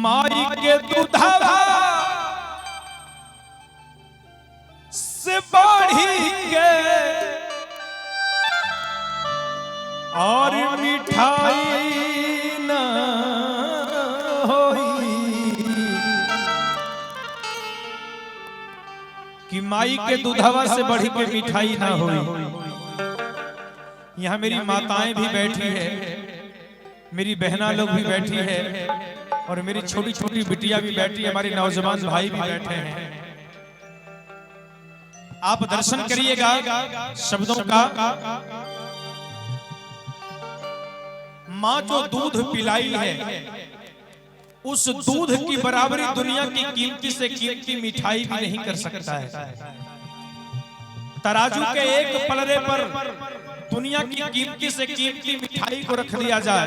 माई के दूधवा से बढ़ी के और मिठाई न होई कि माई के दूधवा से बढ़ी के मिठाई ना होई। यहाँ मेरी माताएं भी बैठी है, मेरी बहना लोग भी बैठी है और मेरी छोटी छोटी बिटिया भी बैठी है, हमारे नौजवान भाई भी बैठे हैं। आप दर्शन करिएगा शब्दों का। माँ जो दूध पिलाई है उस दूध की बराबरी दुनिया की कीमती से कीमती मिठाई भी नहीं कर सकता है। तराजू के एक पलड़े पर दुनिया की कीमती से कीमती मिठाई को रख दिया जाए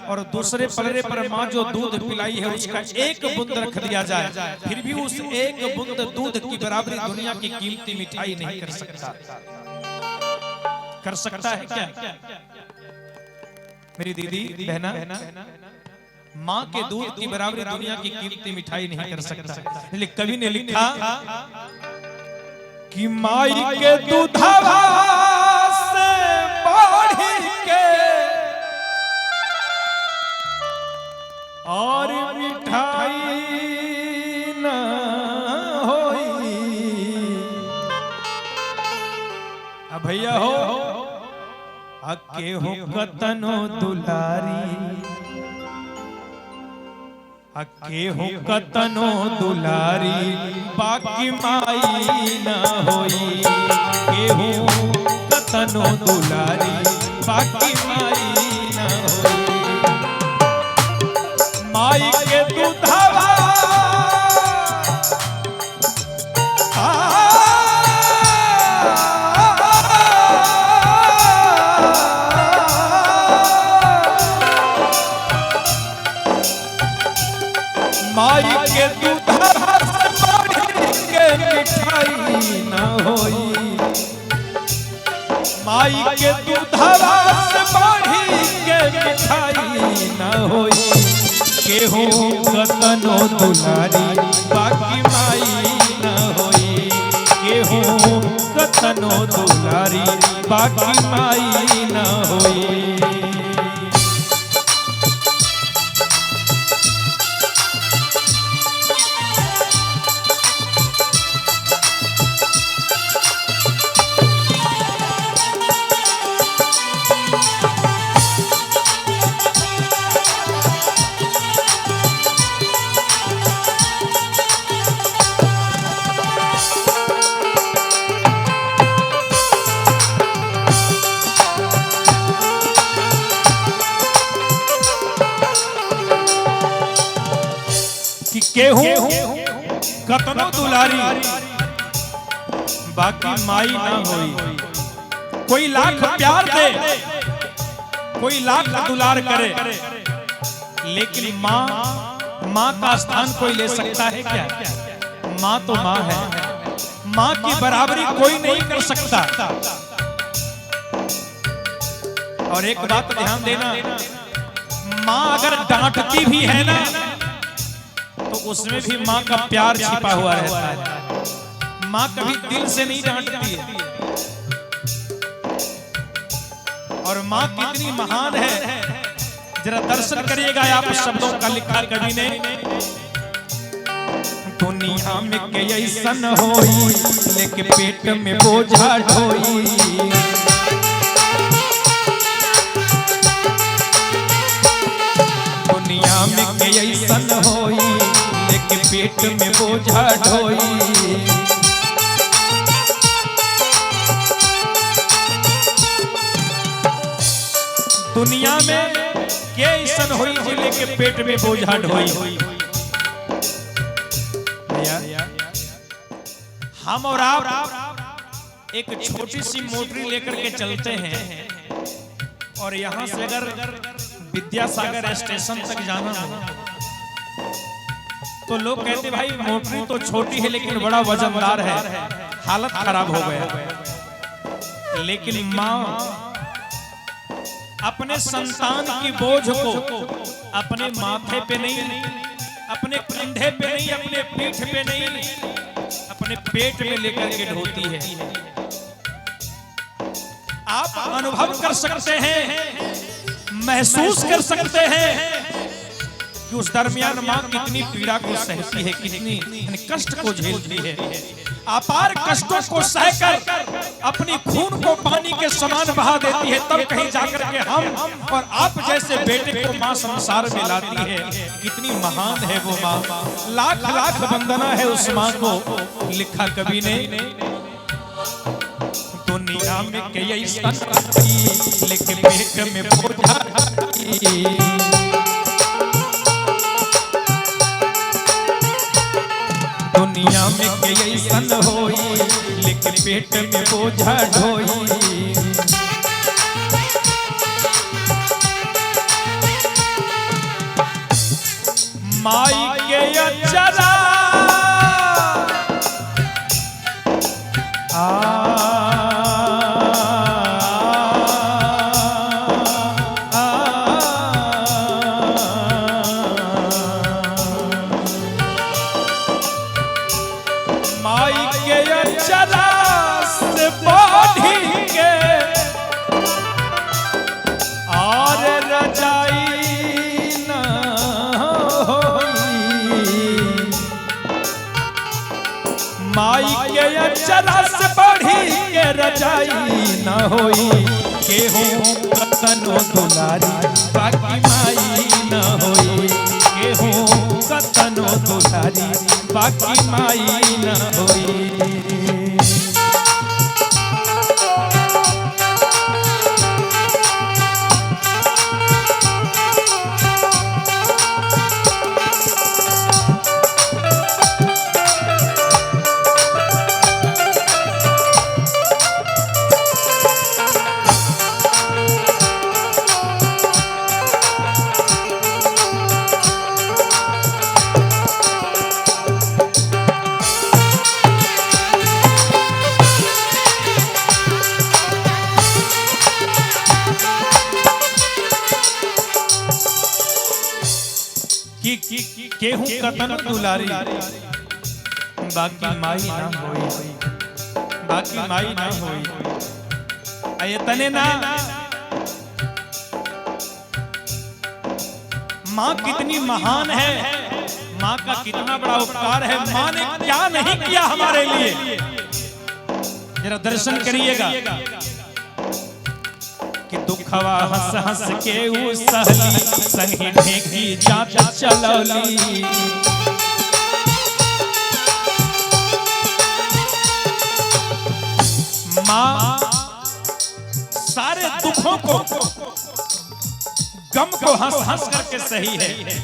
और दूसरे पलड़े पर माँ जो दूध पिलाई है उसका एक बूंद रख दिया जाए, फिर भी उस एक बूंद दूध की बराबरी दुनिया की कीमती मिठाई नहीं कर सकता। कर सकता है क्या मेरी दीदी बहना? माँ के दूध की बराबरी दुनिया की कीमती मिठाई नहीं कर सकता। लेकिन कवि ने लिखा कि माई के दूधवा से बढ़ी के और मिठाई न होई। अब भैया हो अके हो कतनो दुलारी, अके हो कतनो दुलारी बाकी माई न होई। के हो कतनो दुलारी बाकी माई न होई। माई के दूधवा माई के दूधवा से बढ़ी के मिठाई न होई। माई के दूधवा से बढ़ी के मिठाई न होई। के हो कतनो दुलारी बाकी माई न होई। के हो कतनो दुलारी बाकी माई न होई। केहू कतनो दुलारी बाकी माई ना होई। कोई लाख प्यार दे, कोई लाख दुलार करे, लेकिन माँ का स्थान कोई ले सकता है क्या? माँ तो माँ है, माँ की बराबरी कोई नहीं कर सकता। और एक बात ध्यान देना, माँ अगर डांटती भी है ना तो उसमें भी माँ का प्यार छिपा हुआ रहता है। माँ कभी दिल से नहीं डांटती है। और माँ कितनी महान है जरा दर्शन करिएगा आप शब्दों का लिखा कवि ने। दुनिया में के ऐसन होई लेके पेट में बोझा ढोई। दुनिया में के ऐसन होई लेके पेट में बोझा ढोई। दुनिया में के ऐसन होई जे लेके पेट में बोझा ढोई। हम और आप एक छोटी सी मोटरी लेकर के चलते हैं और यहाँ से अगर विद्यासागर स्टेशन तक जाना हो तो लोग कहते भाई मोटरी तो छोटी है लेकिन बड़ा वजनदार है, हालत खराब हो गया। लेकिन माँ अपने संतान की बोझ को अपने माथे पे नहीं, अपने कंधे पे नहीं, अपने पीठ पे नहीं, अपने पेट में लेकर के ढोती है। आप अनुभव कर सकते हैं, महसूस कर सकते हैं कि उस दरमियान मां कितनी पीड़ा को सहती है, कितनी कष्ट को झेलती है। अपार कष्टों को सहकर अपनी खून को पानी के समान बहा देती है, तब कहीं जाकर के हम और आप जैसे बेटे को मां संसार में लाती है। कितनी महान है वो मां, लाख लाख वंदना है उस मां को। लिखा कवि ने, दुनिया में कई संत लेके पेट में बोझा, दुनिया में कई सन होई लेके पेट में बोझा ढोई। माई के अचरा माई के अचरा से बढ़ी के और रजाई न होई। माई के अचरा से बढ़ी के रजाई न होई। केहूं कतनो दुलारी बाकी माई न होई। केहूं कतनो दुलारी बाकी माई न होई। केहूं कतन दुलारी बाकी माई ना होई, बाकी माई ना होई। तने ना माँ कितनी महान है, माँ का कितना बड़ा उपकार है। माँ ने क्या नहीं किया हमारे लिए, जरा दर्शन करिएगा कि दुखवा हंस हंस के उ सहली संगी ढेकी जात चलौली। माँ सारे दुखों को, गम को हंस हंस करके सही है,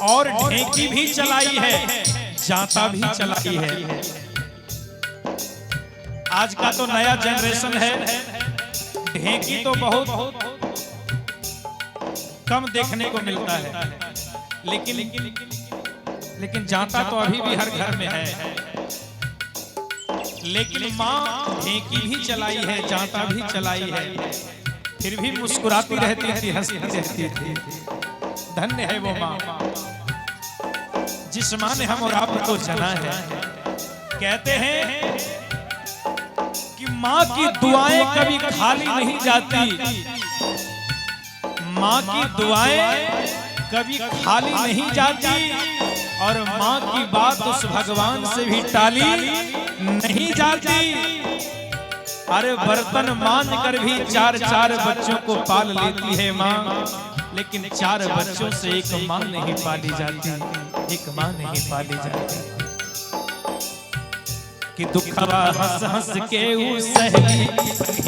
और ढेकी भी चलाई है, जाता भी चलाई है। आज का तो नया जनरेशन है, ढेकी तो बहुत कम देखने को मिलता है, लेकिन जाता तो अभी भी हर घर में है। लेकिन माँ ढेकी भी चलाई है, जाता भी चलाई है, फिर भी मुस्कुराती रहती थी, हंसती रहती थी। धन्य है वो माँ, जिस माँ ने हम और आपको जना है। कहते हैं कि माँ की दुआएं कभी खाली नहीं जाती, माँ की दुआएं कभी खाली नहीं जाती, और माँ की बात उस भगवान से भी टाली नहीं जाती। अरे बर्तन मान कर भी चार चार बच्चों को पाल लेती है माँ, लेकिन चार बच्चों से एक माँ नहीं पाली जाती, एक माँ नहीं पाली जाती। कि दुखवा हंस हंस के उ सहली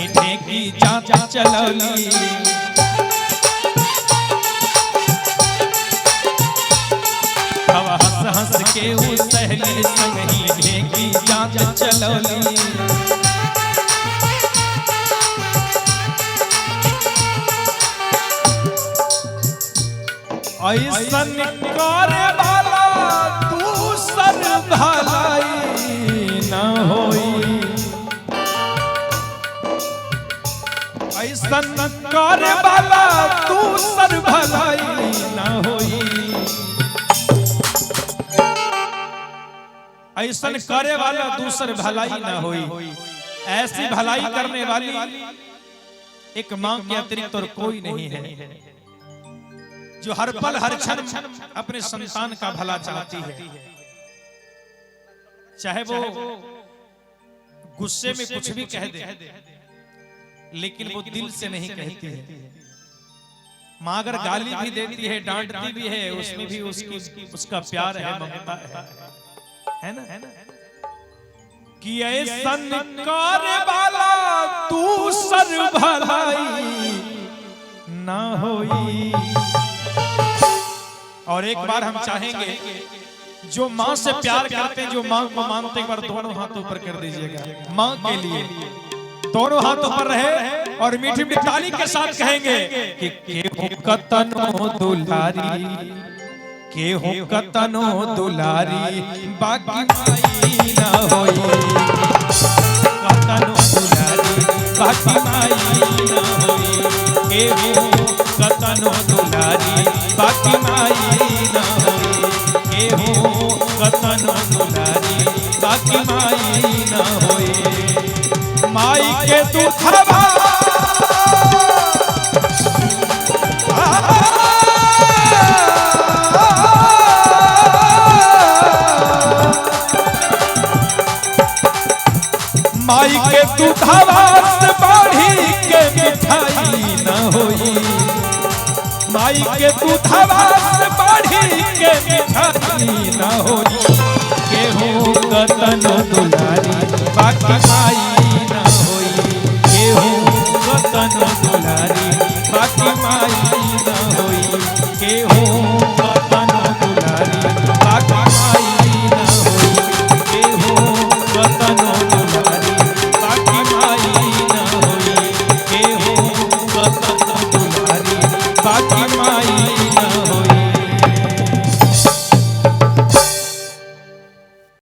ढेकी जात चलौली। दुखवा हंस हंस के उ सहली संगी ढेकी जात चलौली। ऐसन करे वाला दूसर भलाई न होई। ऐसन करे वाला दूसर भलाई न होई। ऐसा करे वाला दूसर भलाई ना होई। ऐसी भलाई करने वाली एक मां के अतिरिक्त और कोई नहीं है, जो हर पल हर क्षण अपने संतान का भला चाहती है। चाहे वो गुस्से में कुछ भी कह दे, लेकिन वो दिल से नहीं कहती है। माँ अगर गाली भी देती है, डांटती भी है, उसमें भी उसका प्यार है, ममता है ना। कि ऐसन करे वाला तू सर भलाई ना होई। और एक बार हम चाहेंगे जो माँ से प्यार करते हैं, जो माँ को मानते, एक बार दोनों हाथों पर कर दीजिएगा माँ के लिए। दोनों हाथों पर रहे और मीठी मीठी ताली के साथ कहेंगे कि केहू कतनो दुलारी, केहू कतनो दुलारी बाकी माई ना होई। कतनो दुलारी बाकी माई ना होई। केहू कतनो दुलारी बाकी माई ना होई। केहू कतनो दुलारी बाकी माई ना होई। माई के दुखवा माई के दुधवा से बाढ़ी के मिठाई न होई। माई के दुधवा से बाढ़ी